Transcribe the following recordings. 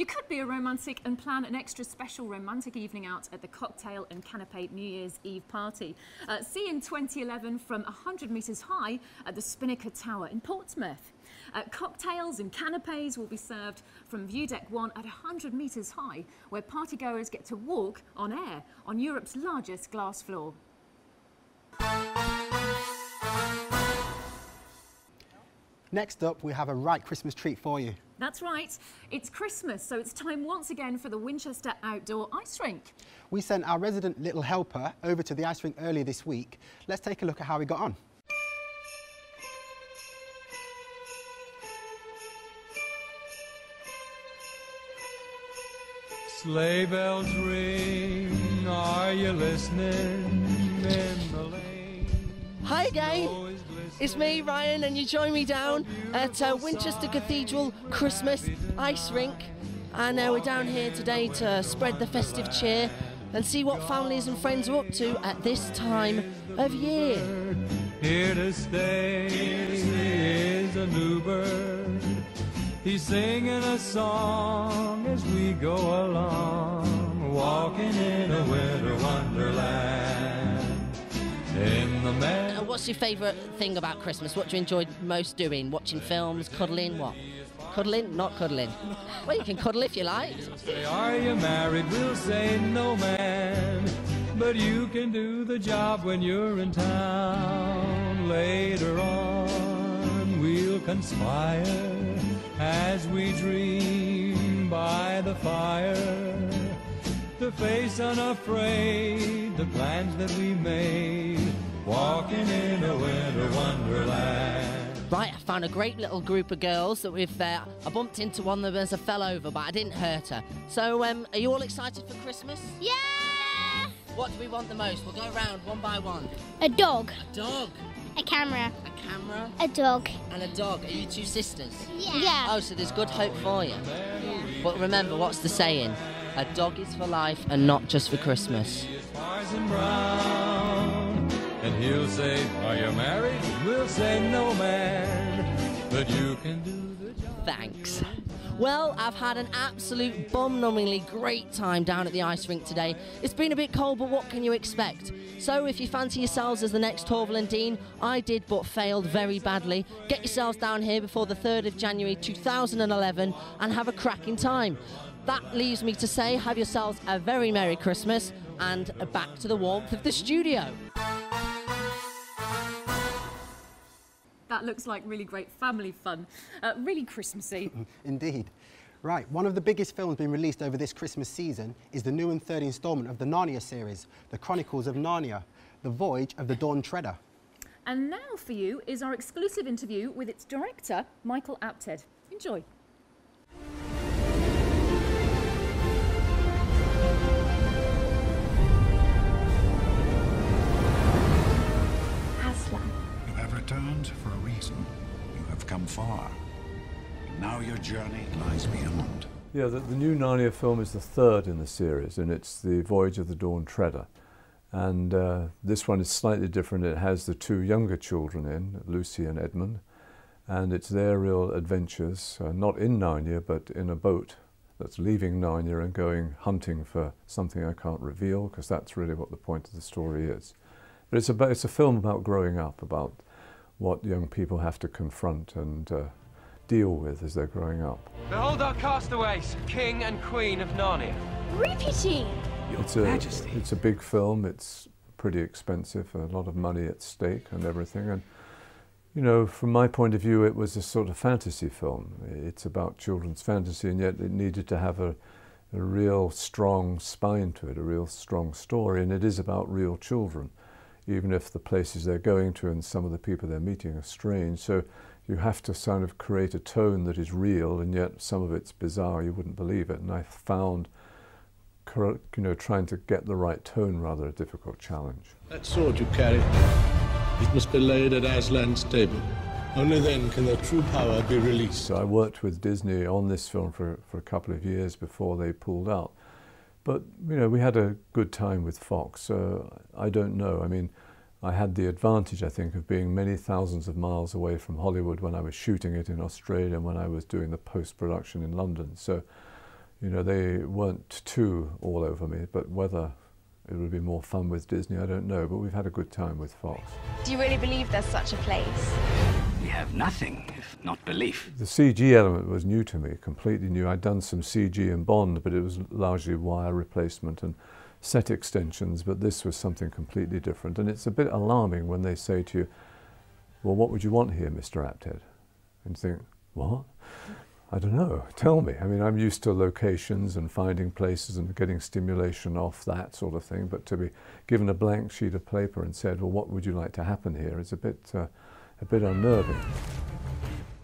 You could be a romantic and plan an extra special romantic evening out at the Cocktail and Canapé New Year's Eve party. See in 2011 from 100 metres high at the Spinnaker Tower in Portsmouth. Cocktails and canapés will be served from View Deck 1 at 100 metres high, where partygoers get to walk on air on Europe's largest glass floor. Next up, we have a right Christmas treat for you. That's right. It's Christmas, so it's time once again for the Winchester Outdoor Ice Rink. We sent our resident little helper over to the ice rink earlier this week. Let's take a look at how he got on. Sleigh bells ring, are you listening in the lane? Hi again, it's me Ryan and you join me down at Winchester Cathedral Christmas Ice Rink, and we're down here today to spread the festive cheer and see what families and friends are up to at this time of year. Here to stay is a new bird. He's singing a song as we go along, walking in a winter wonderland. In the What's your favourite thing about Christmas? What do you enjoy most doing? Watching films, cuddling, what? Cuddling? Not cuddling. Well, you can cuddle if you like. Say, are you married? We'll say no, man. But you can do the job when you're in town. Later on, we'll conspire as we dream by the fire, to face unafraid the plans that we made, walking in a winter wonderland. Right, I found a great little group of girls that I bumped into one that as I fell over, but I didn't hurt her. So, are you all excited for Christmas? Yeah! What do we want the most? We'll go around one by one. A dog. A dog. A camera. A camera. A dog. And a dog. Are you two sisters? Yeah. Oh, so there's good hope for you. Yeah. But remember, what's the saying? A dog is for life and not just for Christmas. And he'll say, are you married? We'll say no, man. But you can do the job. Thanks. Well, I've had an absolute bum-numbingly great time down at the ice rink today. It's been a bit cold, but what can you expect? So if you fancy yourselves as the next Torval and Dean, I did but failed very badly. Get yourselves down here before the 3rd of January 2011 and have a cracking time. That leaves me to say, have yourselves a very Merry Christmas and back to the warmth of the studio. That looks like really great family fun. Really Christmassy. Indeed. Right, one of the biggest films being released over this Christmas season is the new and third instalment of the Narnia series, The Chronicles of Narnia, The Voyage of the Dawn Treader. And now for you is our exclusive interview with its director, Michael Apted. Enjoy. You have returned for a reason. You have come far. Now your journey lies beyond. Yeah, the new Narnia film is the third in the series, and it's The Voyage of the Dawn Treader. And this one is slightly different. It has the two younger children in, Lucy and Edmund, and it's their real adventures, not in Narnia, but in a boat that's leaving Narnia and going hunting for something I can't reveal, because that's really what the point of the story is. But it's a film about growing up, about what young people have to confront and deal with as they're growing up. Behold our castaways, King and Queen of Narnia. Refugee. It's a big film, it's pretty expensive, a lot of money at stake and everything. And, you know, from my point of view, it was a sort of fantasy film. It's about children's fantasy, and yet it needed to have a real strong spine to it, a real strong story, and it is about real children, even if the places they're going to and some of the people they're meeting are strange. So you have to sort of create a tone that is real, and yet some of it's bizarre, you wouldn't believe it. And I found, you know, trying to get the right tone rather a difficult challenge. That sword you carry, it must be laid at Aslan's table. Only then can their true power be released. So I worked with Disney on this film for a couple of years before they pulled out. But, you know, we had a good time with Fox, so I don't know. I mean, I had the advantage, I think, of being many thousands of miles away from Hollywood when I was shooting it in Australia and when I was doing the post-production in London. So, you know, they weren't too all over me, but whether it would be more fun with Disney, I don't know, but we've had a good time with Fox. Do you really believe there's such a place? We have nothing if not belief. The CG element was new to me, completely new. I'd done some CG in Bond, but it was largely wire replacement and set extensions, but this was something completely different. And it's a bit alarming when they say to you, well, what would you want here, Mr. Apted? And you think, what? I don't know, tell me. I mean, I'm used to locations and finding places and getting stimulation off that sort of thing, but to be given a blank sheet of paper and said, well, what would you like to happen here? It's a bit unnerving.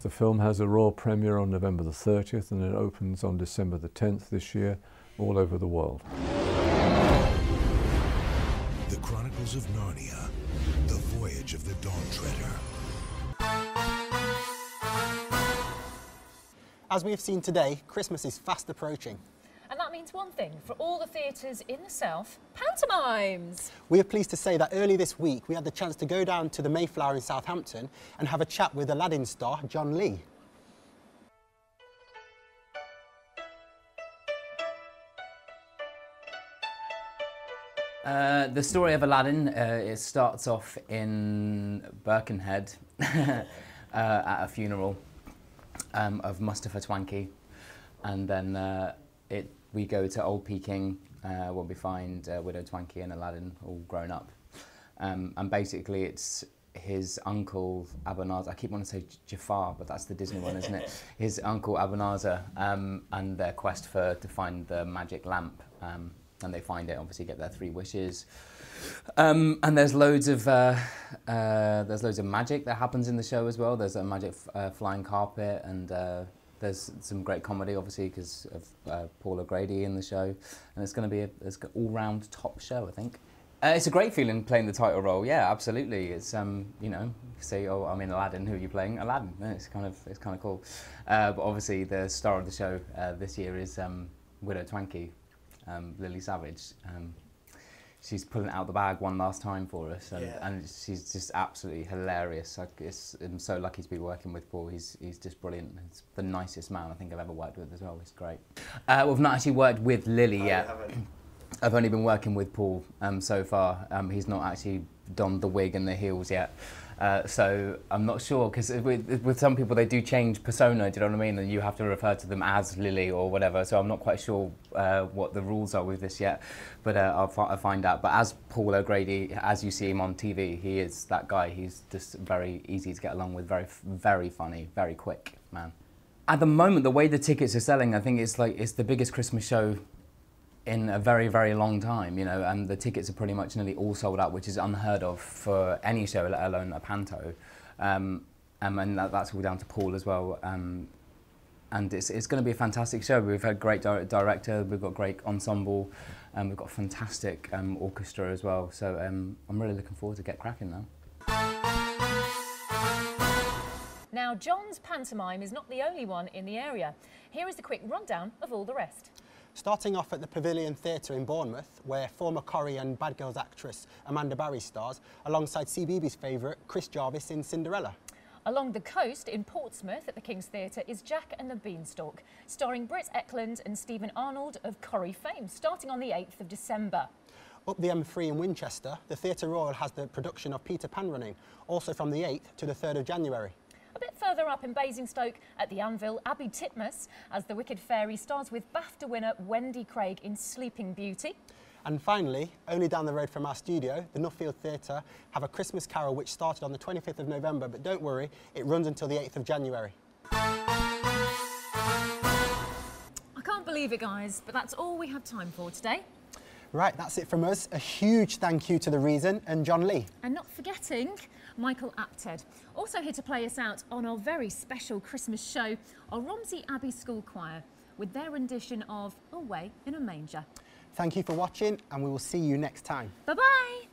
The film has a royal premiere on November the 30th and it opens on December the 10th this year, all over the world. The Chronicles of Narnia, The Voyage of the Dawn Treader. As we have seen today, Christmas is fast approaching. And that means one thing, for all the theatres in the south, pantomimes! We are pleased to say that early this week we had the chance to go down to the Mayflower in Southampton and have a chat with Aladdin star John Lee. The story of Aladdin, it starts off in Birkenhead at a funeral of Mustafa Twanky, and then we go to Old Peking where we find Widow Twanky and Aladdin all grown up, and basically it's his uncle Abanazar. I keep wanting to say Jafar, but that's the Disney one, isn't it? His uncle Abanazar and their quest to find the magic lamp. And they find it, obviously get their 3 wishes. And there's loads of magic that happens in the show as well. There's a magic flying carpet, and there's some great comedy, obviously, because of Paul O'Grady in the show. And it's going to be an all-round top show, I think. It's a great feeling playing the title role. Yeah, absolutely. It's you know, say, oh, I'm in Aladdin. Who are you playing? Aladdin. It's kind of cool. But obviously, the star of the show this year is Widow Twanky. Lily Savage. She's pulling it out the bag one last time for us, and she's just absolutely hilarious. I'm so lucky to be working with Paul. He's just brilliant. He's the nicest man I think I've ever worked with as well. He's great. We've not actually worked with Lily yet. I've only been working with Paul so far. He's not actually donned the wig and the heels yet. So I'm not sure, because with some people they do change persona, do you know what I mean? And you have to refer to them as Lily or whatever, so I'm not quite sure what the rules are with this yet, but I'll find out. But as Paul O'Grady, as you see him on TV, he is that guy. He's just very easy to get along with, very, very funny, very quick, man. At the moment, the way the tickets are selling, I think it's the biggest Christmas show in a very, very long time, you know, and the tickets are pretty much nearly all sold out, which is unheard of for any show, let alone a panto. And that's all down to Paul as well. And it's going to be a fantastic show. We've had great director, we've got great ensemble, and we've got a fantastic orchestra as well. So I'm really looking forward to get cracking now. Now, John's pantomime is not the only one in the area. Here is a quick rundown of all the rest. Starting off at the Pavilion Theatre in Bournemouth, where former Corrie and Bad Girls actress Amanda Barry stars, alongside CBeebies favourite Chris Jarvis in Cinderella. Along the coast in Portsmouth at the King's Theatre is Jack and the Beanstalk, starring Britt Ekland and Stephen Arnold of Corrie fame, starting on the 8th of December. Up the M3 in Winchester, the Theatre Royal has the production of Peter Pan running, also from the 8th to the 3rd of January. A bit further up in Basingstoke at the Anvil, Abbey Titmus, as the Wicked Fairy stars with BAFTA winner Wendy Craig in Sleeping Beauty. And finally, only down the road from our studio, the Nuffield Theatre have a Christmas Carol which started on the 25th of November, but don't worry, it runs until the 8th of January. I can't believe it, guys, but that's all we have time for today. Right, that's it from us. A huge thank you to The Reason and John Lee. And not forgetting Michael Apted. Also here to play us out on our very special Christmas show are Romsey Abbey School Choir with their rendition of Away in a Manger. Thank you for watching, and we will see you next time. Bye-bye.